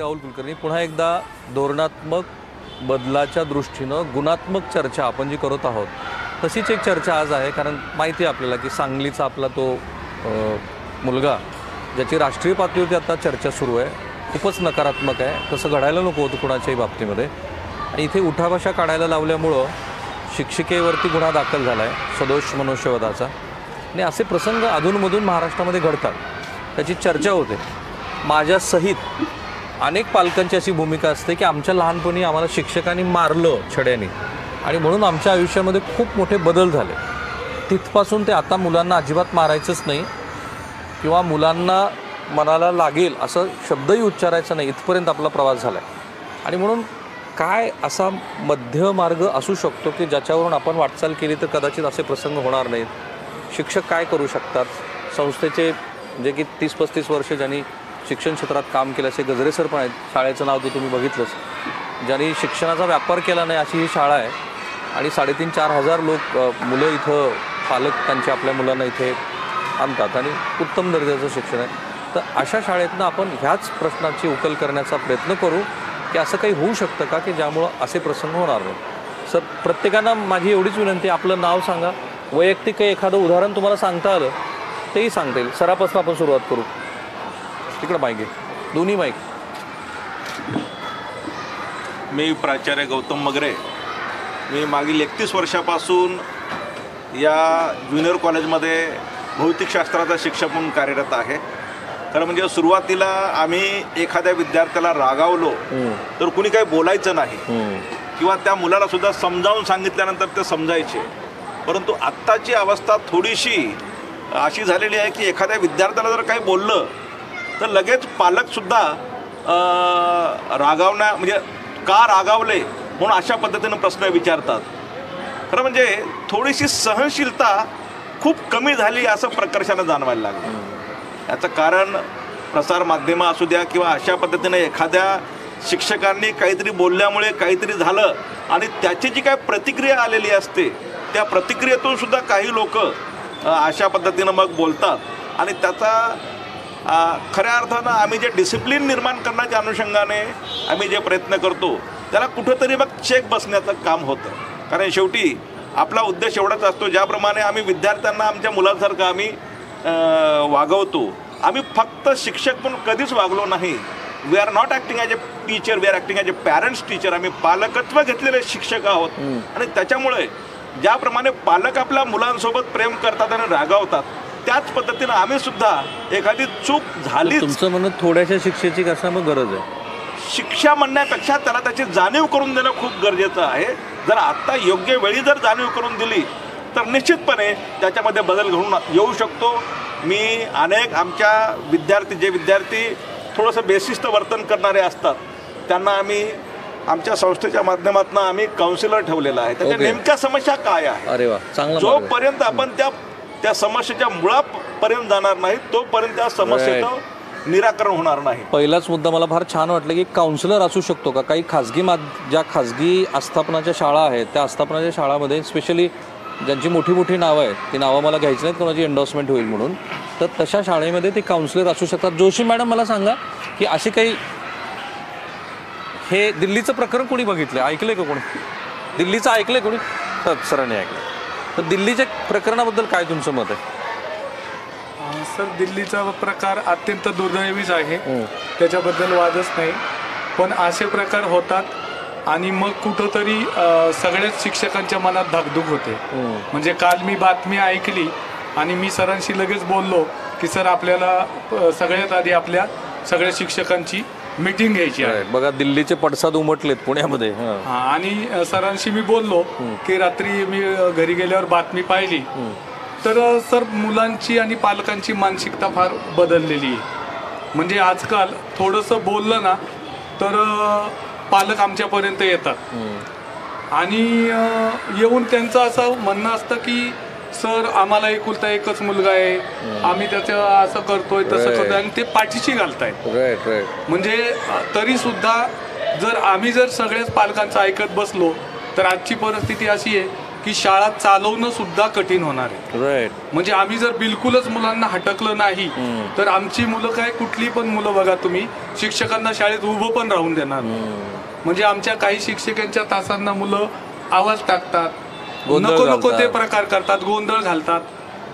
राहुल कुलकर्णी, पुन्हा एकदा धोरणात्मक बदलाच्या दृष्टीनं गुणात्मक चर्चा आपण जी करत आहोत तशीच एक चर्चा आज आहे. कारण माहिती आहे आपल्याला की सांगलीचा आपला तो मुलगा ज्याची राष्ट्रीय पातळीवरती आता चर्चा सुरू आहे, खूपच नकारात्मक आहे. तसं घडायला नको होतं कुणाच्याही बाबतीमध्ये. आणि इथे उठाभाषा काढायला लावल्यामुळं शिक्षिकेवरती गुन्हा दाखल झाला आहे सदोष मनुष्यवधाचा. आणि असे प्रसंग अधूनमधून महाराष्ट्रामध्ये घडतात, त्याची चर्चा होते. माझ्यासहित अनेक पालकांची अशी भूमिका असते की आमच्या लहानपणी आम्हाला शिक्षकांनी मारलं छड्याने आणि म्हणून आमच्या आयुष्यामध्ये खूप मोठे बदल झाले. तिथपासून ते आता मुलांना अजिबात मारायचंच नाही किंवा मुलांना मनाला लागेल असं शब्दही उच्चारायचा नाही, इथपर्यंत आपला प्रवास झाला आहे. आणि म्हणून काय असा मध्य मार्ग असू शकतो की ज्याच्यावरून आपण वाटचाल केली तर कदाचित असे प्रसंग होणार नाहीत. शिक्षक काय करू शकतात? संस्थेचे जे की 30-35 वर्ष ज्यांनी शिक्षण क्षेत्रात काम केलं असे गजरे सर पण आहेत. शाळेचं नाव तर तुम्ही बघितलंच. ज्यांनी शिक्षणाचा व्यापार केला नाही अशी ही शाळा आहे. आणि 3,500-4 हजार मुलं इथं पालक त्यांच्या आपल्या मुलांना इथे आणतात आणि उत्तम दर्जाचं शिक्षण आहे. तर अशा शाळेतनं आपण ह्याच प्रश्नाची उकल करण्याचा प्रयत्न करू की असं काही होऊ शकतं का की ज्यामुळं असे प्रसंग होणार नाही. सर, प्रत्येकांना माझी एवढीच विनंती, आपलं नाव सांगा, वैयक्तिक काही एखादं उदाहरण तुम्हाला सांगता आलं तेही सांगता येईल. सरापासून आपण सुरुवात करू. तिकडं माईक आहे, दोन्ही माईक. मी प्राचार्य गौतम मगरे. मी मागील 31 वर्षापासून या ज्युनियर कॉलेजमध्ये भौतिकशास्त्राचा शिक्षक म्हणून कार्यरत आहे. खरं म्हणजे सुरुवातीला आम्ही एखाद्या विद्यार्थ्याला रागावलो तर कुणी काही बोलायचं नाही किंवा त्या मुलाला सुद्धा समजावून सांगितल्यानंतर ते समजायचे. परंतु आत्ताची अवस्था थोडीशी अशी झालेली आहे की एखाद्या विद्यार्थ्याला जर काही बोललं तर लगेच पालकसुद्धा रागावण्या म्हणजे का रागावले म्हणून अशा पद्धतीनं प्रश्न विचारतात. खरं म्हणजे थोडीशी सहनशीलता खूप कमी झाली असं प्रकर्षानं जाणवायला लागलं. याचं कारण प्रसारमाध्यमं असू द्या किंवा अशा पद्धतीनं एखाद्या शिक्षकांनी काहीतरी बोलल्यामुळे काहीतरी झालं आणि त्याची जी काय प्रतिक्रिया आलेली असते त्या प्रतिक्रियेतून सुद्धा काही लोक अशा पद्धतीनं मग बोलतात. आणि त्याचा खऱ्या अर्थानं आम्ही जे डिसिप्लिन निर्माण करण्याच्या अनुषंगाने आम्ही जे प्रयत्न करतो त्याला कुठंतरी मग चेक बसण्याचं काम होतं. कारण शेवटी आपला उद्देश एवढाच असतो, ज्याप्रमाणे आम्ही विद्यार्थ्यांना आमच्या मुलांसारखं आम्ही वागवतो, आम्ही फक्त शिक्षक म्हणून कधीच वागलो नाही. We are not acting as a teacher, we are acting as a parents teacher. आम्ही पालकत्व घेतलेले शिक्षक आहोत. आणि त्याच्यामुळे ज्याप्रमाणे पालक आपल्या मुलांसोबत प्रेम करतात आणि रागावतात त्याच पद्धतीनं आम्ही सुद्धा एखादी चूक झाली. तुमचं म्हणणं थोड्याशा शिक्षेची कसं मग गरज आहे? शिक्षा म्हणण्यापेक्षा त्याला त्याची जाणीव करून देणं खूप गरजेचं आहे. जर आत्ता योग्य वेळी जर जाणीव करून दिली तर निश्चितपणे त्याच्यामध्ये बदल घडून येऊ शकतो. मी अनेक आमच्या विद्यार्थी थोडंसं बेशिस्त वर्तन करणारे असतात त्यांना आम्ही आमच्या संस्थेच्या माध्यमातून आम्ही काउन्सिलर ठेवलेला आहे. त्याच्या नेमक्या समस्या काय आहे, अरे वा, चांगला. जोपर्यंत आपण त्या समस्येच्या मुळापर्यंत जाणार नाही तोपर्यंत त्या समस्येचं निराकरण होणार नाही. पहिलाच मुद्दा मला फार छान वाटलं की काउन्सिलर असू शकतो का? काही ज्या खाजगी आस्थापनाच्या शाळा आहेत त्या आस्थापनाच्या शाळामध्ये स्पेशली ज्यांची मोठी नावं आहेत, ती नावं मला घ्यायची नाहीत कोणाची एन्डॉर्समेंट होईल म्हणून, तर तशा शाळेमध्ये ते काउन्सिलर असू शकतात. जोशी मॅडम, मला सांगा की असे काही हे दिल्लीचं प्रकरण कोणी बघितलं, ऐकलंय का कोणी? दिल्लीचं ऐकलंय कोणी? सरांनी ऐकलं. तर दिल्लीच्या प्रकरणाबद्दल काय तुमचं मत आहे? सर, दिल्लीचा प्रकार अत्यंत दुर्दैवीच आहे, त्याच्याबद्दल वादच नाही. पण असे प्रकार होतात आणि मग कुठंतरी सगळ्याच शिक्षकांच्या मनात धाकधूक होते. म्हणजे काल मी बातमी ऐकली आणि मी सरांशी लगेच बोललो की सर, आपल्याला सगळ्यात आधी आपल्या सगळ्या शिक्षकांची मीटिंग घ्यायची आहे. बघा, दिल्लीचे पडसाद उमटलेत पुण्यामध्ये. आणि सरांशी मी बोललो की रात्री मी घरी गेल्यावर बातमी पाहिली तर सर, मुलांची आणि पालकांची मानसिकता फार बदललेली आहे. म्हणजे आजकाल थोडंसं बोललं ना तर पालक आमच्यापर्यंत येतात आणि येऊन त्यांचं असं म्हणणं असतं की सर, आम्हाला एकुलता एकच मुलगा आहे, आम्ही त्याचं असं करतोय तसं करतोय, आणि ते पाठीशी घालतायत. म्हणजे तरी सुद्धा जर आम्ही सगळ्याच पालकांचं ऐकत बसलो तर आजची परिस्थिती अशी आहे की शाळा चालवणं सुद्धा कठीण होणार आहे. राईट. म्हणजे आम्ही जर बिलकुलच मुलांना हटकलं नाही तर आमची मुलं काय, कुठली पण मुलं बघा तुम्ही, शिक्षकांना शाळेत उभं पण राहून देणार. म्हणजे आमच्या काही शिक्षकांच्या तासांना मुलं आवाज टाकतात, नको नको ते प्रकार करतात, गोंधळ घालतात.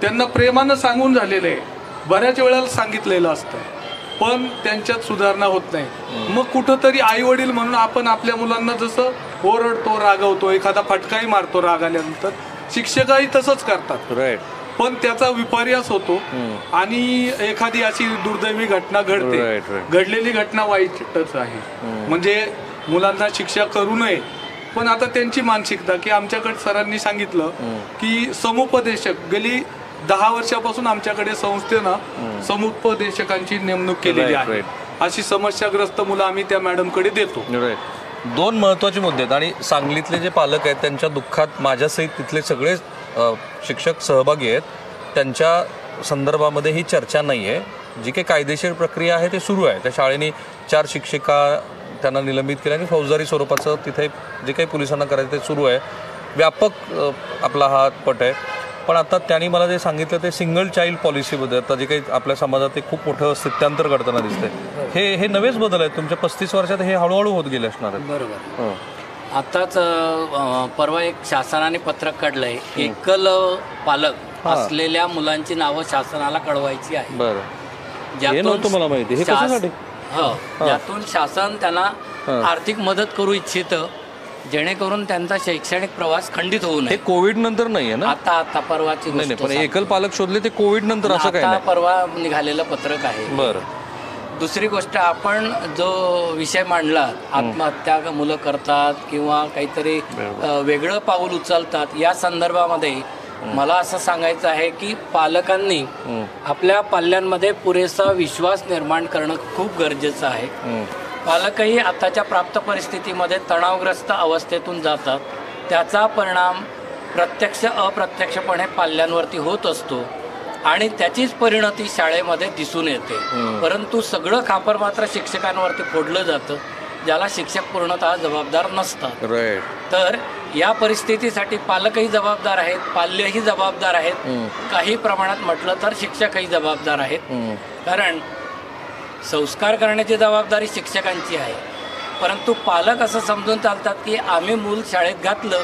त्यांना प्रेमानं सांगून झालेलं आहे, बऱ्याच वेळेला सांगितलेलं असतं, पण त्यांच्यात सुधारणा होत नाही. मग कुठंतरी आई वडील म्हणून आपण आपल्या मुलांना जसं ओरडतो, रागवतो, एखादा फटकाही मारतो राग आल्यानंतर, शिक्षकही तसंच करतात. राईट. पण त्याचा विपर्यास होतो आणि एखादी अशी दुर्दैवी घटना घडते. घडलेली घटना वाईटच आहे. म्हणजे मुलांना शिक्षा करू नये, पण आता त्यांची मानसिकता की आमच्याकडे सरांनी सांगितलं की समुपदेशक गेली 10 वर्षापासून आमच्याकडे संस्थेनं समुपदेशकांची नेमणूक केलेली आहे. अशी समस्याग्रस्त मुलं आम्ही त्या मॅडमकडे देतो. दोन महत्त्वाचे मुद्दे आहेत आणि सांगलीतले जे पालक आहेत त्यांच्या दुःखात माझ्यासहित तिथले सगळे शिक्षक सहभागी आहेत. त्यांच्या संदर्भामध्ये ही चर्चा नाही आहे. जी काही कायदेशीर प्रक्रिया आहे ते सुरू आहे. त्या शाळेने 4 शिक्षिका त्यांना निलंबित केल्या आणि फौजदारी स्वरूपाचं तिथे जे काही पोलिसांना करायचं ते सुरू आहे. व्यापक आपला हा पट आहे. पण आता त्यांनी मला जे सांगितलं ते सिंगल चाइल्ड पॉलिसीबद्दल, आता जे काही आपल्या समाजात ते खूप मोठं स्थित्यांतर करताना दिसतंय. हे नवेच बदल आहेत तुमच्या 35 वर्षात, हे हळूहळू होत गेले असणार आहेत. बरोबर. आताच परवा एक शासनाने पत्रक काढलंय, एकल पालक असलेल्या मुलांची नावं शासनाला कळवायची आहे. बरं. हे नव्हतं मला माहिती. हे कशासाठी? ज्यातून शासन त्यांना आर्थिक मदत करू इच्छितं, जेणेकरून त्यांचा शैक्षणिक प्रवास खंडित होऊ नये. हे कोविड नंतर नाही आहे ना? आता परवाची नाही, पण एकल पालक शोधले ते कोविड नंतर, असं काय नाही. परवा निघालेलं पत्रक आहे. बरं. दुसरी गोष्ट, आपण जो विषय मांडला, आत्महत्या मुलं करतात किंवा काहीतरी वेगळं पाऊल उचलतात, या संदर्भामध्ये मला असं सांगायचं आहे की पालकांनी आपल्या पाल्यांमध्ये पुरेसा विश्वास निर्माण करणं खूप गरजेचं आहे. पालकही आताच्या प्राप्त परिस्थितीमध्ये तणावग्रस्त अवस्थेतून जातात. त्याचा परिणाम प्रत्यक्ष अप्रत्यक्षपणे पाल्यांवरती होत असतो आणि त्याचीच परिणती शाळेमध्ये दिसून येते. परंतु सगळं खापर मात्र शिक्षकांवरती फोडलं जातं, ज्याला शिक्षक पूर्णतः जबाबदार नसतात. तर या परिस्थितीसाठी पालकही जबाबदार आहेत, पाल्यही जबाबदार आहेत, काही प्रमाणात म्हटलं तर शिक्षकही जबाबदार आहेत. कारण संस्कार करण्याची जबाबदारी शिक्षकांची आहे, परंतु पालक असं समजून चालतात की आम्ही मूल शाळेत घातलं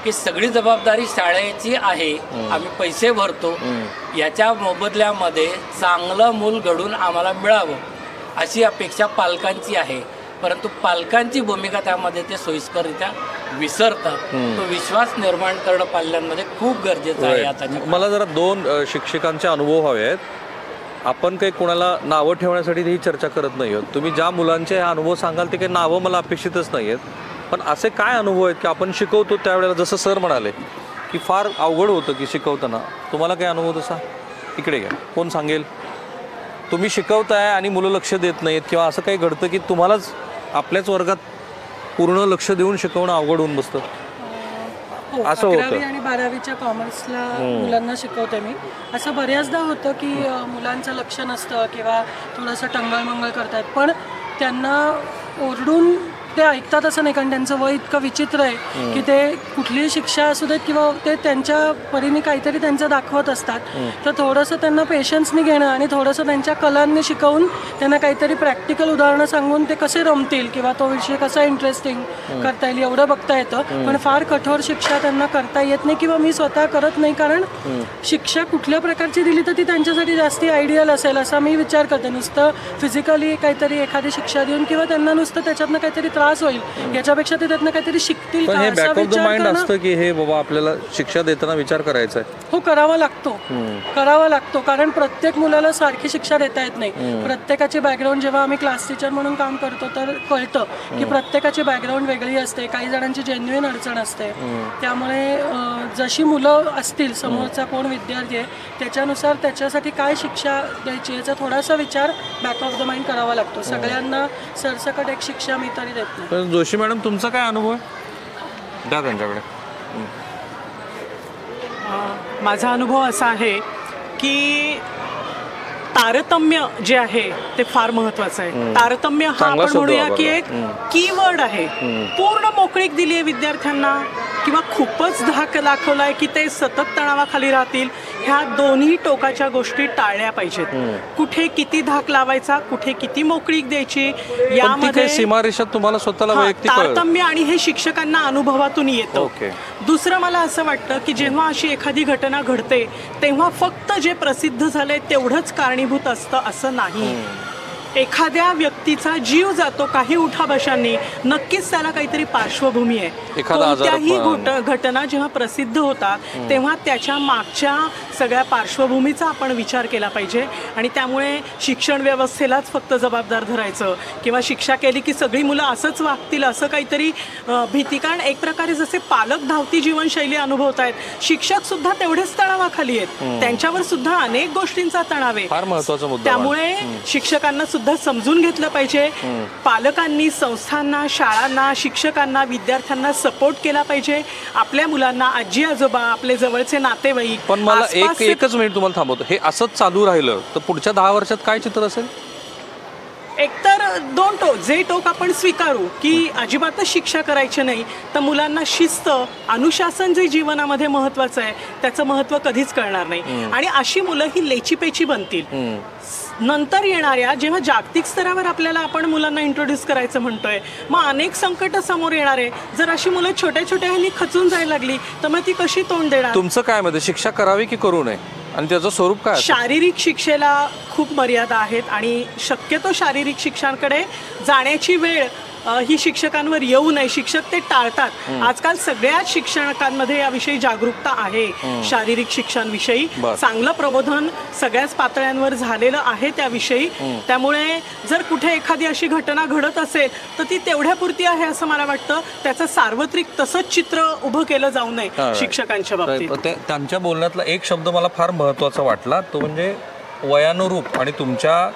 की सगळी जबाबदारी शाळेची आहे, आम्ही पैसे भरतो, याच्या मोबदल्यामध्ये चांगलं मूल घडून आम्हाला मिळावं अशी अपेक्षा पालकांची आहे. परंतु पालकांची भूमिका त्यामध्ये ते सोयीस्कररित्या विसरतात. तो विश्वास निर्माण करणं पाल्यांमध्ये खूप गरजेचं आहे. आता मला जरा 2 शिक्षकांचे अनुभव हवे आहेत. आपण काही कोणाला नावं ठेवण्यासाठी ही चर्चा करत नाही आहोत. तुम्ही ज्या मुलांचे हा अनुभव सांगाल ते काही नावं मला अपेक्षितच नाही आहेत, पण असे काय अनुभव आहेत की आपण शिकवतो त्यावेळेला, जसं सर म्हणाले की फार अवघड होतं की शिकवताना, तुम्हाला काय अनुभव तसा? इकडे घ्या, कोण सांगेल? तुम्ही शिकवताय आणि मुलं लक्ष देत नाहीत किंवा असं काही घडतं की तुम्हालाच आपल्याच वर्गात पूर्ण लक्ष देऊन शिकवणं अवघड होऊन बसतं? असं होतं. 11वी आणि 12वीच्या कॉमर्सला मुलांना शिकवते मी. असं बऱ्याचदा होतं की मुलांचं लक्ष नसतं किंवा थोडंसं टंगळमंगळ करतात, पण त्यांना ओरडून ते ऐकतात असं नाही, कारण त्यांचं वय इतकं विचित्र आहे की ते कुठलीही शिक्षा असू देत किंवा ते त्यांच्या परीने काहीतरी त्यांचं दाखवत असतात. तर थोडंसं त्यांना पेशन्सनी घेणं आणि थोडंसं त्यांच्या कलांनी शिकवून त्यांना काहीतरी प्रॅक्टिकल उदाहरणं सांगून ते कसे रमतील किंवा तो विषय कसा इंटरेस्टिंग करता येईल एवढं बघता येतं. पण फार कठोर शिक्षा त्यांना करता येत नाही किंवा मी स्वतः करत नाही, कारण शिक्षा कुठल्या प्रकारची दिली तर ती त्यांच्यासाठी जास्ती आयडियल असेल असा मी विचार करते. नुसतं फिजिकली काहीतरी एखादी शिक्षा देऊन किंवा त्यांना नुसतं त्याच्यातनं काहीतरी त्रास होईल याच्यापेक्षा ते त्यातनं काहीतरी शिकतील का हे असा बॅक ऑफ द माइंड विचार असतं की हे बाबा आपल्याला शिक्षा देताना विचार करायचा आहे. हो, करावा लागतो, कारण प्रत्येक मुलाला सारखी शिक्षा देता येत नाही. प्रत्येकाची बॅकग्राऊंड, जेव्हा आम्ही क्लास टीचर म्हणून काम करतो तर कळतं की प्रत्येकाची बॅकग्राऊंड वेगळी असते, काही जणांची जेन्युइन अडचण असते. त्यामुळे जशी मुलं असतील, समोरचा कोण विद्यार्थी आहे त्याच्यानुसार त्याच्यासाठी काय शिक्षा द्यायची याचा थोडासा विचार बॅक ऑफ द माइंड करावा लागतो. सगळ्यांना सरसकट एक शिक्षा मी तरी देत नाही. पण जोशी मॅडम, तुमचा काय अनुभव आहे? द्या त्यांच्याकडे. माझा अनुभव असा आहे की तारतम्य जे आहे ते फार महत्त्वाचं आहे. तारतम्य हा आपण म्हणूया की एक कीवर्ड आहे. पूर्ण मोकळीक दिली आहे विद्यार्थ्यांना, किंवा खूपच धाक दाखवलाय की ते सतत तणावाखाली राहतील, ह्या दोन्ही टोकाच्या गोष्टी टाळल्या पाहिजेत. कुठे किती धाक लावायचा, कुठे किती मोकळीक द्यायची, यामध्ये सीमारेषात तुम्हाला स्वतःला वैयक्तिक तारतम्य आणि हे शिक्षकांना अनुभवातून येतं. ओके. दुसरं मला असं वाटतं की जेव्हा अशी एखादी घटना घडते तेव्हा फक्त जे प्रसिद्ध झालंय तेवढंच कारणीभूत असतं असं नाही. एखाद्या व्यक्तीचा जीव जातो काही उठाबशांनी, नक्कीच त्याला काहीतरी पार्श्वभूमी आहे. कोणत्याही घटना जेव्हा प्रसिद्ध होतात तेव्हा त्याच्या मागच्या सगळ्या पार्श्वभूमीचा आपण विचार केला पाहिजे. आणि त्यामुळे शिक्षण व्यवस्थेलाच फक्त जबाबदार धरायचं किंवा शिक्षा केली की सगळी मुलं असंच वागतील असं काहीतरी भीती. कारण एक प्रकारे जसे पालक धावती जीवनशैली अनुभवत आहेत, शिक्षक सुद्धा तेवढेच तणावाखाली आहेत, त्यांच्यावर सुद्धा अनेक गोष्टींचा तणाव आहे. फार महत्त्वाचा मुद्दा. त्यामुळे शिक्षकांना सुद्धा समजून घेतलं पाहिजे. पालकांनी संस्थांना, शाळांना, शिक्षकांना, विद्यार्थ्यांना सपोर्ट केला पाहिजे. आपल्या मुलांना आजी आजोबा, आपले जवळचे नातेवाईक. पण मला एकच मिनिट तुम्हाला थांबवतो. हे असंच चालू राहिलं तर पुढच्या 10 वर्षात काय चित्र असेल? एकतर दोन टोक, जे टोक आपण स्वीकारू की अजिबातच शिक्षा करायची नाही, तर मुलांना शिस्त, अनुशासन जे जीवनामध्ये महत्वाचं आहे त्याचं महत्त्व कधीच कळणार नाही. आणि अशी मुलं ही लेचीपेची बनतील. नंतर येणाऱ्या जेव्हा जागतिक स्तरावर आपल्याला आपण मुलांना इंट्रोड्यूस करायचं म्हणतोय, मग अनेक संकट समोर येणार आहे. जर अशी मुलं छोट्या छोट्या ह्यांनी खचून जायला लागली तर मग ती कशी तोंड देणार? तुमचं काय मध्ये शिक्षा करावी की करू नये आणि त्याचं स्वरूप काय? शारीरिक शिक्षेला खूप मर्यादा आहेत आणि शक्यतो शारीरिक शिक्षांकडे जाण्याची वेळ ही शिक्षकांवर येऊ नये. शिक्षक ते टाळतात. आजकाल सगळ्याच शिक्षकांमध्ये याविषयी जागरूकता आहे. शारीरिक शिक्षणाविषयी चांगलं प्रबोधन सगळ्याच पातळ्यांवर झालेलं आहे त्याविषयी. त्यामुळे जर कुठे एखादी अशी घटना घडत असेल तर ती तेवढ्यापुरती आहे असं मला वाटतं. त्याचं सार्वत्रिक तसंच चित्र उभं केलं जाऊ नये शिक्षकांच्या बाबतीत. त्यांच्या बोलण्यातला एक शब्द मला फार महत्त्वाचा वाटला, तो म्हणजे वयानुरूप. आणि तुमच्या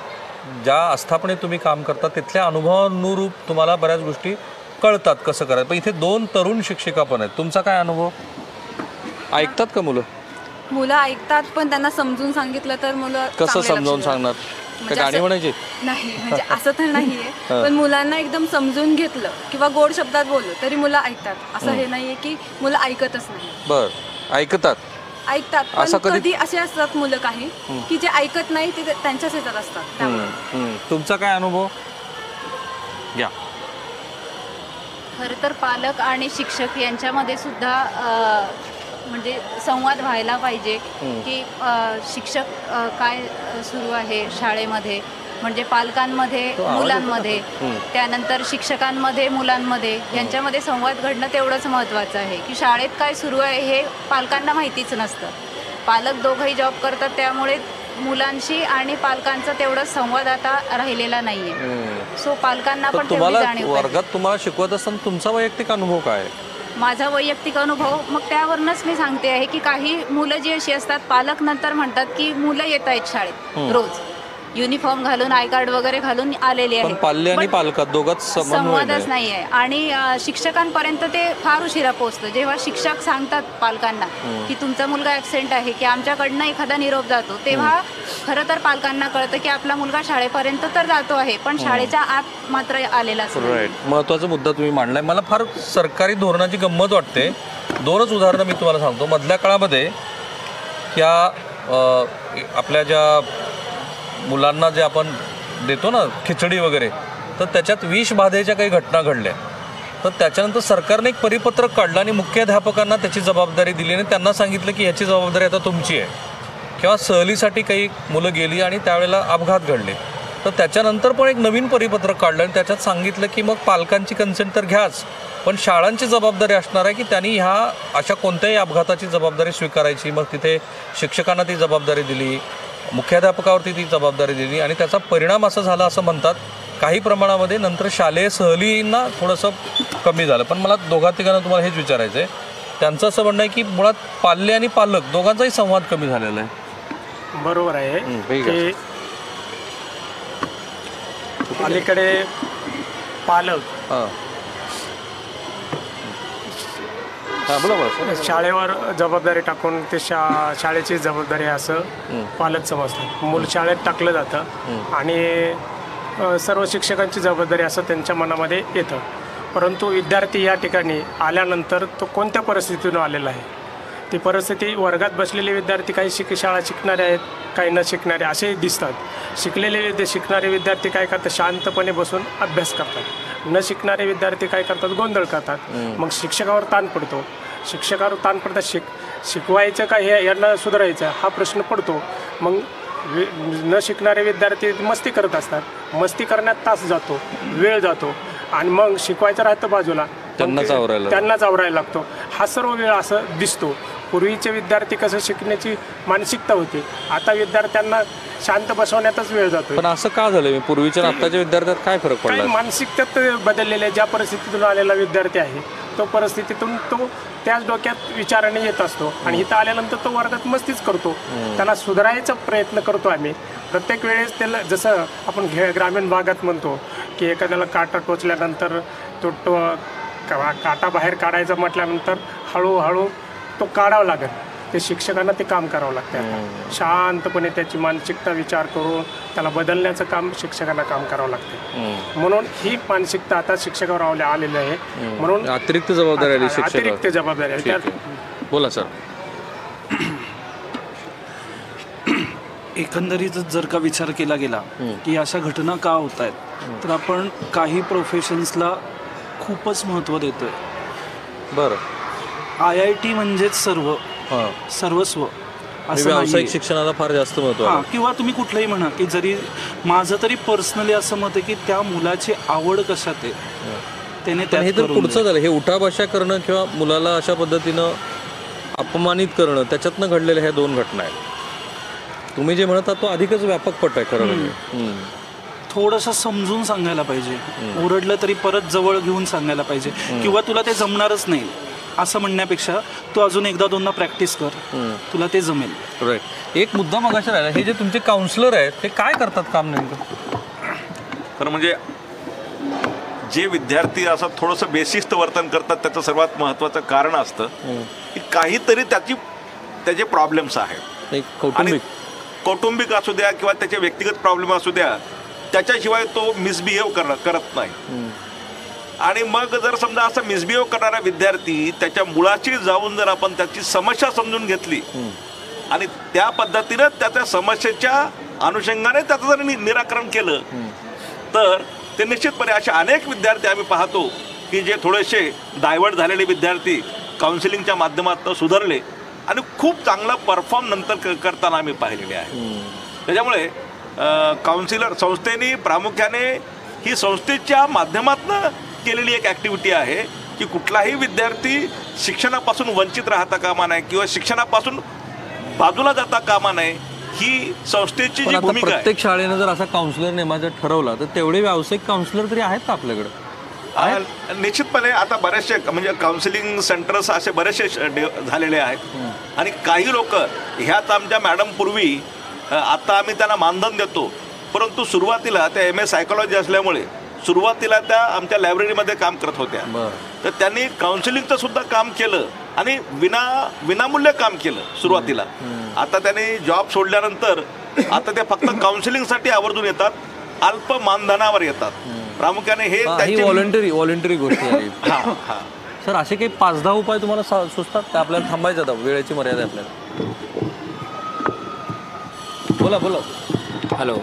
ज्या आस्थापनेत तुम्ही काम करता तिथल्या अनुभवानुरूप तुम्हाला बऱ्याच गोष्टी कळतात कसं करायचं. पण इथे 2 तरुण शिक्षिका पण आहेत. तुमचा काय अनुभव? ऐकतात का मुलं? मुलं ऐकतात, पण त्यांना समजून सांगितलं तर मुलं कसं समजावून सांगणार? काय गाणी म्हणायची? नाही, म्हणजे असं तर नाहीये. पण मुलांना एकदम समजून घेतलं किंवा गोड शब्दात बोललो तरी मुलं ऐकतात. असं हे नाहीये की मुलं ऐकतच नाही. बरं, ऐकतात. पण कधी असे असतात मुलं काही की जे ऐकत नाही, ते त्यांच्याच ह्याच्यात असतात. तुमचा काय अनुभव घ्या? खरं तर पालक आणि शिक्षक यांच्यामध्ये सुद्धा म्हणजे संवाद व्हायला पाहिजे की शिक्षक काय सुरू आहे शाळेमध्ये, म्हणजे पालकांमध्ये मुलांमध्ये, त्यानंतर शिक्षकांमध्ये मुलांमध्ये, यांच्यामध्ये संवाद घडणं तेवढंच महत्त्वाचं आहे. की शाळेत काय सुरू आहे हे पालकांना माहितीच नसतं. पालक दोघंही जॉब करतात, त्यामुळे मुलांशी आणि पालकांचा तेवढा संवाद आता राहिलेला नाहीये. सो पालकांना पण तेवढी जाणीव. वर्गात तुम्हाला शिकवत असताना तुमचा वैयक्तिक अनुभव काय? माझा वैयक्तिक अनुभव मग त्यावरूनच मी सांगते आहे की काही मुलं जी अशी असतात, पालक नंतर म्हणतात की मुलं येत आहेत शाळेत रोज युनिफॉर्म घालून, आय कार्ड वगैरे घालून आलेले आहेत, पाल्य आणि पालकात दोघात संवादच नाही आहे. आणि शिक्षकांपर्यंत ते फार उशिरा पोहोचतं. जेव्हा शिक्षक सांगतात पालकांना की तुमचा मुलगा ॲबसेंट आहे, की आमच्याकडनं एखादा निरोप जातो, तेव्हा खरं तर पालकांना कळतं की आपला मुलगा शाळेपर्यंत तर जातो आहे पण शाळेच्या आत मात्र आलेला असतो. राईट. महत्त्वाचा मुद्दा तुम्ही मांडलाय. मला फार सरकारी धोरणाची गंमत वाटते. 2च उदाहरणं मी तुम्हाला सांगतो. मधल्या काळामध्ये या आपल्या ज्या मुलांना जे आपण देतो ना खिचडी वगैरे, तर त्याच्यात विषबाधेच्या काही घटना घडल्या. तर त्याच्यानंतर सरकारने एक परिपत्रक काढलं आणि मुख्याध्यापकांना त्याची जबाबदारी दिली आणि त्यांना सांगितलं की याची जबाबदारी आता तुमची आहे. किंवा सहलीसाठी काही मुलं गेली आणि त्यावेळेला अपघात घडले, तर त्याच्यानंतर पण एक नवीन परिपत्रक काढलं आणि त्याच्यात सांगितलं की मग पालकांची कन्सेंट तर घ्याच, पण शाळांची जबाबदारी असणार आहे की त्यांनी ह्या अशा कोणत्याही अपघाताची जबाबदारी स्वीकारायची. मग तिथे शिक्षकांना ती जबाबदारी दिली, मुख्याध्यापकावरती ती जबाबदारी दिली आणि त्याचा परिणाम असा झाला असं म्हणतात काही प्रमाणामध्ये नंतर शालेय सहलींना थोडंसं कमी झालं. पण मला दोघा-तिघांना तुम्हाला हेच विचारायचं आहे, त्यांचं असं म्हणणं आहे की मुळात पाल्य आणि पालक दोघांचाही संवाद कमी झालेला आहे. बरोबर आहे की अलीकडे पालक शाळेवर जबाबदारी टाकून ते शाळेची जबाबदारी असं पालक समजतात. मूल शाळेत टाकलं जातं आणि सर्व शिक्षकांची जबाबदारी असं त्यांच्या मनामध्ये येतं. परंतु विद्यार्थी या ठिकाणी आल्यानंतर तो कोणत्या परिस्थितीतून आलेला आहे, ती परिस्थिती वर्गात बसलेले विद्यार्थी काही शाळा शिकणारे आहेत, काही न शिकणारे असेही दिसतात. शिकणारे विद्यार्थी काय करतात, शांतपणे बसून अभ्यास करतात. न शिकणारे विद्यार्थी काय करतात, गोंधळ करतात. मग शिक्षकावर ताण पडतो. शिकवायचं का हे यांना सुधारायचं हा प्रश्न पडतो. मग न शिकणारे विद्यार्थी मस्ती करत असतात. मस्ती करण्यात तास जातो, वेळ जातो आणि मग शिकवायचं राहतं बाजूला, त्यांनाच आवरायला लागतो. हा सर्व वेळ असं दिसतो. पूर्वीचे विद्यार्थी कसं शिकण्याची मानसिकता होती, आता विद्यार्थ्यांना शांत बसवण्यातच वेळ जातो. पण असं का झालं, पूर्वीच्या आताच्या विद्यार्थ्यात काय फरक पडला? मानसिकतेत बदललेल्या ज्या परिस्थितीतून आलेला विद्यार्थी आहे तो परिस्थितीतून तो त्याच डोक्यात विचाराने येत असतो आणि इथं आल्यानंतर तो वर्गात मस्तीच करतो. त्याला सुधारायचा प्रयत्न करतो आम्ही प्रत्येक वेळेस. त्याला जसं आपण ग्रामीण भागात म्हणतो की एखाद्याला काटा टोचल्यानंतर तो काटा बाहेर काढायचा म्हटल्यानंतर हळूहळू तो काढावा लागेल. ते शिक्षकांना ते काम करावं लागतं. आता शांतपणे त्याची मानसिकता विचार करून त्याला बदलण्याचं काम शिक्षकांना काम करावं लागतं. म्हणून ही मानसिकता आता शिक्षकावर आलेली आहे. म्हणून अतिरिक्त जबाबदारी अतिरिक्त जबाबदारी आहे. बोला सर. एकंदरीत जर का विचार केला गेला की अशा घटना का होत आहेत, तर आपण काही प्रोफेशन्सला खूपच महत्त्व देतोय. बरं, IIT म्हणजेच सर्वस्व असं व्यावसायिक शिक्षणाला फार जास्त महत्त्व आहे. किंवा तुम्ही कुठलंही म्हणा की जरी माझं तरी पर्सनली असं मत आहे की त्या मुलाची आवड कशात आहे त्याने हे तर पुढचं झालं. हे उठाबशा करणं किंवा मुलाला अशा पद्धतीनं अपमानित करणं, त्याच्यातनं घडलेल्या ह्या 2 घटना आहेत. तुम्ही जे म्हणता तो अधिकच व्यापक पट आहे खरं म्हणजे. थोडंसं समजून सांगायला पाहिजे. ओरडलं तरी परत जवळ घेऊन सांगायला पाहिजे. किंवा तुला ते जमणारच नाही असं म्हणण्यापेक्षा तू अजून 1-2दा प्रॅक्टिस कर, तुला ते जमेल. राईट. एक मुद्दा मगाशी राहिला, हे जे तुमचे काउन्सिलर आहेत ते काय करतात काम नेमकं? खरं म्हणजे जे विद्यार्थी असं थोडंसं बेशिस्त वर्तन करतात त्याचं सर्वात महत्त्वाचं कारण असतं की काहीतरी त्याचे प्रॉब्लेम्स आहेत. आणि कौटुंबिक असू द्या किंवा त्याचे व्यक्तिगत प्रॉब्लेम असू द्या, त्याच्याशिवाय तो मिसबिहेव करत नाही. आणि मग जर समजा असा मिसबिहेव करणारा विद्यार्थी त्याच्या मुळाशी जाऊन जर आपण त्याची समस्या समजून घेतली आणि त्या पद्धतीनं त्या समस्येच्या अनुषंगाने त्याचं जर निराकरण केलं तर ते निश्चितपणे असे अनेक विद्यार्थी आम्ही पाहतो की जे थोडेसे डायव्हर्ट झालेले विद्यार्थी काउन्सिलिंगच्या माध्यमातून सुधारले आणि खूप चांगला परफॉर्म नंतर करताना आम्ही पाहिलेले आहे. त्याच्यामुळे काउन्सिलर संस्थेने प्रामुख्याने ही संस्थेच्या माध्यमातून केलेली एक ॲक्टिव्हिटी आहे की कुठलाही विद्यार्थी शिक्षणापासून वंचित राहता कामा नये किंवा शिक्षणापासून बाजूला जाता कामा नये, ही संस्थेची जी भूमिका आहे. प्रत्येक शाळेनं जर असा काउन्सिलर नेमायचं ठरवला तर तेवढे व्यावसायिक काउन्सिलर तरी आहेत का आपल्याकडे? निश्चितपणे आता बरेचसे म्हणजे काउन्सिलिंग सेंटर्स असे बरेचसे झालेले आहेत आणि काही लोक ह्याच आमच्या मॅडम पूर्वी आता आम्ही त्यांना मानधन देतो, परंतु सुरुवातीला त्या MA सायकोलॉजी असल्यामुळे सुरुवातीला त्या आमच्या लायब्ररीमध्ये काम करत होत्या. तर त्यांनी काउन्सिलिंगचं सुद्धा काम केलं आणि विनामूल्य काम केलं सुरुवातीला. आता त्यांनी जॉब सोडल्यानंतर आता ते फक्त काउन्सिलिंगसाठी आवर्जून येतात, अल्प मानधनावर येतात. प्रामुख्याने हे व्हॉलंटरी गोष्ट आहे. सर, असे काही 5-10 उपाय तुम्हाला सुचतात का? आपल्याला थांबायचं आता, वेळेची मर्यादा आहे आपल्याला. बोला. हॅलो.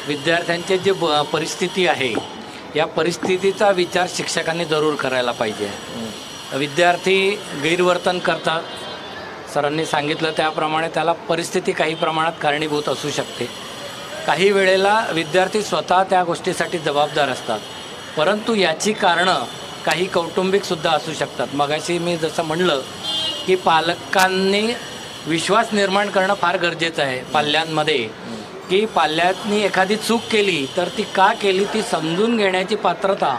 विद्यार्थ्यांची जी परिस्थिती आहे या परिस्थितीचा विचार शिक्षकांनी जरूर करायला पाहिजे. विद्यार्थी गैरवर्तन करतात, सरांनी सांगितलं त्याप्रमाणे त्याला परिस्थिती काही प्रमाणात कारणीभूत असू शकते. काही वेळेला विद्यार्थी स्वतः त्या गोष्टीसाठी जबाबदार असतात, परंतु याची कारणं काही कौटुंबिकसुद्धा असू शकतात. मगाशी मी जसं म्हणलं की पालकांनी विश्वास निर्माण करणं फार गरजेचं आहे पाल्यांमध्ये, की पाल्यांनी एखादी चूक केली तर ती का केली ती समजून घेण्याची पात्रता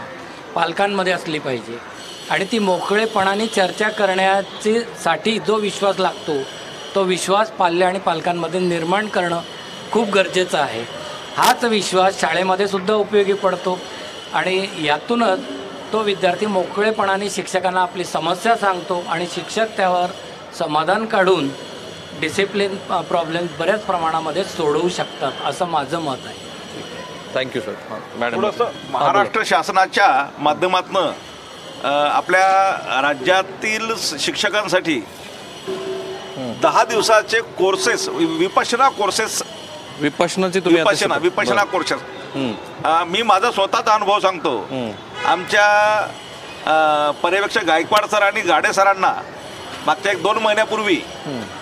पालकांमध्ये असली पाहिजे आणि ती मोकळेपणाने चर्चा करण्यासाठी जो विश्वास लागतो तो विश्वास पाल्य आणि पालकांमध्ये निर्माण करणं खूप गरजेचं आहे. हाच विश्वास शाळेमध्ये सुद्धा उपयोगी पडतो आणि यातूनच तो विद्यार्थी मोकळेपणाने शिक्षकांना आपली समस्या सांगतो आणि शिक्षक त्यावर समाधान काढून डिसिप्लिन प्रॉब्लेम बऱ्याच प्रमाणामध्ये सोडवू शकतात, असं माझं मत आहे. Thank you sir. मॅडम थोडंसं महाराष्ट्र शासनाच्या माध्यमातून आपल्या राज्यातील शिक्षकांसाठी 10 दिवसाचे कोर्सेस, विपश्यना कोर्सेस, विपश्यनाची तुम्ही आता शिकवता. विपश्यना कोर्सेस. मी माझा स्वतःचा अनुभव सांगतो. आमच्या पर्यवेक्षक गायकवाड सर आणि गाडे सरांना मागच्या 1-2 महिन्यापूर्वी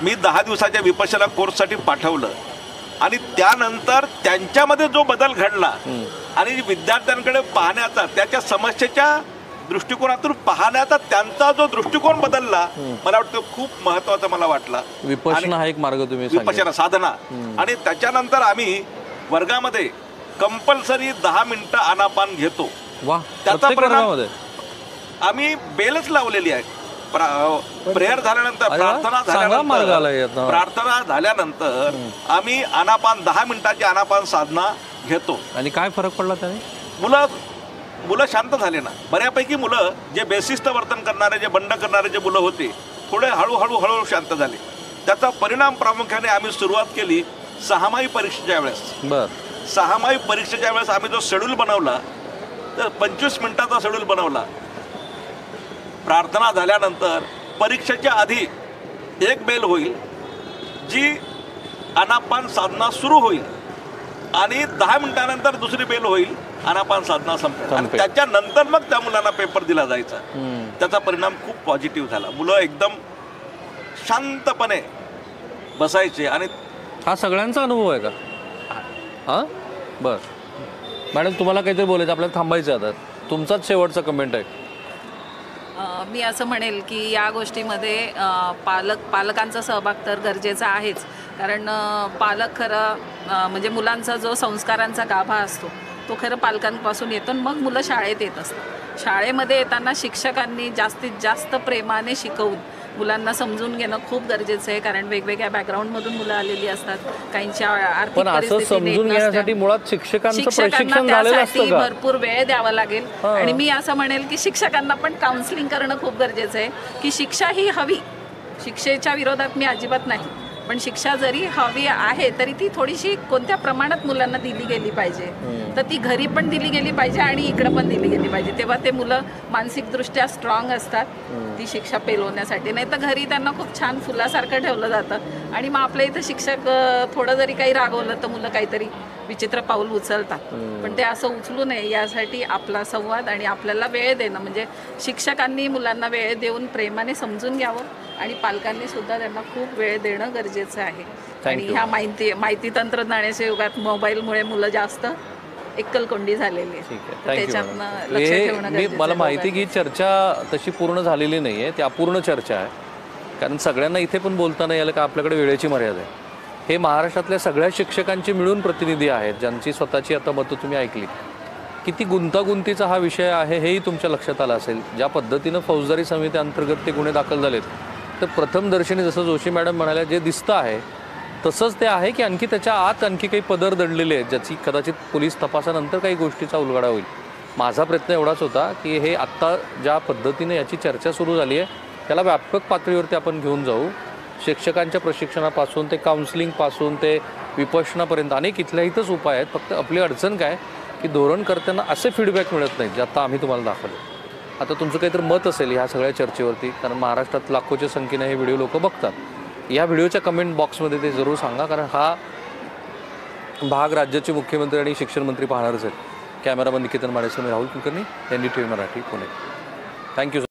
मी 10 दिवसाच्या विपश्यना कोर्ससाठी पाठवलं आणि त्यानंतर त्यांच्यामध्ये जो बदल घडला आणि विद्यार्थ्यांकडे पाहण्याचा, त्याच्या समस्येच्या दृष्टिकोनातून पाहण्याचा त्यांचा जो दृष्टिकोन बदलला, मला वाटतं खूप महत्वाचा मला वाटला. विपश्यना हा एक मार्ग तुम्ही विपश्यना साधना. आणि त्याच्यानंतर आम्ही वर्गामध्ये कंपल्सरी 10 मिनिटं आनापान घेतो. त्याचा परिणाम आम्ही बेलच लावलेली आहे. प्रेयर झाल्यानंतर, प्रार्थना झाल्यानंतर आम्ही आनापान 10 मिनिटाची आनापान साधना घेतो. आणि काय फरक पडला त्याने? मुलं शांत झाले ना बऱ्यापैकी. मुलं जे बेशिस्त वर्तन करणारे, जे बंड करणारे जे मुलं होते, थोडे हळूहळू शांत झाले. त्याचा परिणाम प्रामुख्याने आम्ही सुरुवात केली 6माही परीक्षेच्या वेळेस. 6माही परीक्षेच्या वेळेस आम्ही जो शेड्यूल बनवला, तर 25 मिनिटाचा शेड्यूल बनवला. प्रार्थना झाल्यानंतर परीक्षेच्या आधी एक बेल होईल, जी आनापान साधना सुरू होईल, आणि 10 मिनिटानंतर दुसरी बेल होईल, आनापान साधना संपेल. त्याच्यानंतर मग त्या मुलांना पेपर दिला जायचा. त्याचा परिणाम खूप पॉझिटिव्ह झाला. मुलं एकदम शांतपणे बसायचे. आणि हा सगळ्यांचा अनुभव आहे का? हां, बरं. मॅडम तुम्हाला काहीतरी बोलायचं, आपल्याला थांबायचं आता. तुमचाच शेवटचा कमेंट आहे. मी असं म्हणेल की या गोष्टीमध्ये पालकांचा सहभाग तर गरजेचा आहेच. कारण पालक खरं म्हणजे मुलांचा जो संस्कारांचा गाभा असतो तो खरं पालकांपासून येतो. मग मुलं शाळेत येत असतात. शाळेमध्ये येताना शिक्षकांनी जास्तीत जास्त प्रेमाने शिकवून मुलांना समजून घेणं खूप गरजेचं आहे. कारण वेगवेगळ्या बॅकग्राऊंडमधून मुलं आलेली असतात. काहींच्या आर्थिक परिस्थिती मुळात शिक्षकांना त्यासाठी भरपूर वेळ द्यावा लागेल. आणि मी असं म्हणेल की शिक्षकांना पण काउन्सिलिंग करणं खूप गरजेचं आहे. की शिक्षा ही हवी, शिक्षेच्या विरोधात मी अजिबात नाही, पण शिक्षा जरी हवी आहे तरी ती थोडीशी कोणत्या प्रमाणात मुलांना दिली गेली पाहिजे. तर ती घरी पण दिली गेली पाहिजे आणि इकडं पण दिली गेली पाहिजे. तेव्हा ते मुलं मानसिकदृष्ट्या स्ट्रॉंग असतात ती शिक्षा पेलवण्यासाठी. नाही तर घरी त्यांना खूप छान फुलासारखं ठेवलं जातं आणि मग आपल्या इथं शिक्षक थोडं जरी काही रागवलं तर मुलं काहीतरी विचित्र पाऊल उचलतात. पण ते असं उचलू नये यासाठी आपला संवाद आणि आपल्याला वेळ देणं, म्हणजे शिक्षकांनी मुलांना वेळ देऊन प्रेमाने समजून घ्यावं आणि पालकांनी सुद्धा त्यांना खूप वेळ देणं गरजेचं आहे. आणि ह्या माहिती तंत्रज्ञानाच्या युगात मोबाईलमुळे मुलं जास्त एकलकोंडी झालेली आहे. त्याच्यातनं लक्ष ठेवणं गरजेचं. मला माहिती की चर्चा तशी पूर्ण झालेली नाही आहे, ती अपूर्ण चर्चा आहे. कारण सगळ्यांना इथे पण बोलता नाही आलं का आपल्याकडे वेळेची मर्यादा आहे. हे महाराष्ट्रातल्या सगळ्या शिक्षकांचे मिळून प्रतिनिधी आहेत, ज्यांची स्वतःची आता मतं तुम्ही ऐकली. किती गुंतागुंतीचा हा विषय आहे हेही तुमच्या लक्षात आलं असेल. ज्या पद्धतीनं फौजदारी संहितेअंतर्गत ते गुन्हे दाखल झालेत, तर प्रथमदर्शनी जसं जोशी मॅडम म्हणाल्या जे दिसतं आहे तसंच ते आहे की आणखी त्याच्या आत आणखी काही पदर दडलेले आहेत, ज्याची कदाचित पोलीस तपासानंतर काही गोष्टीचा उलगडा होईल. माझा प्रयत्न एवढाच होता की हे आत्ता ज्या पद्धतीने याची चर्चा सुरू झाली आहे त्याला व्यापक पातळीवरती आपण घेऊन जाऊ. शिक्षकांच्या प्रशिक्षणापासून ते काउन्सिलिंगपासून ते विपश्यनापर्यंत अनेक इथल्या इथंच उपाय आहेत. फक्त आपली अडचण काय की धोरण करताना असे फीडबॅक मिळत नाहीत जे आता आम्ही तुम्हाला दाखवले. आता तुमचं काहीतरी मत असेल ह्या सगळ्या चर्चेवरती, कारण महाराष्ट्रात लाखोच्या संख्येने हे व्हिडिओ लोक बघतात. या व्हिडिओच्या कमेंट बॉक्समध्ये ते जरूर सांगा, कारण हा भाग राज्याचे मुख्यमंत्री आणि शिक्षण मंत्री पाहणारच आहेत. कॅमेरामन निकेतन माडेसह मी राहुल कुलकर्णी, NDTV मराठी, पुणे. थँक्यू.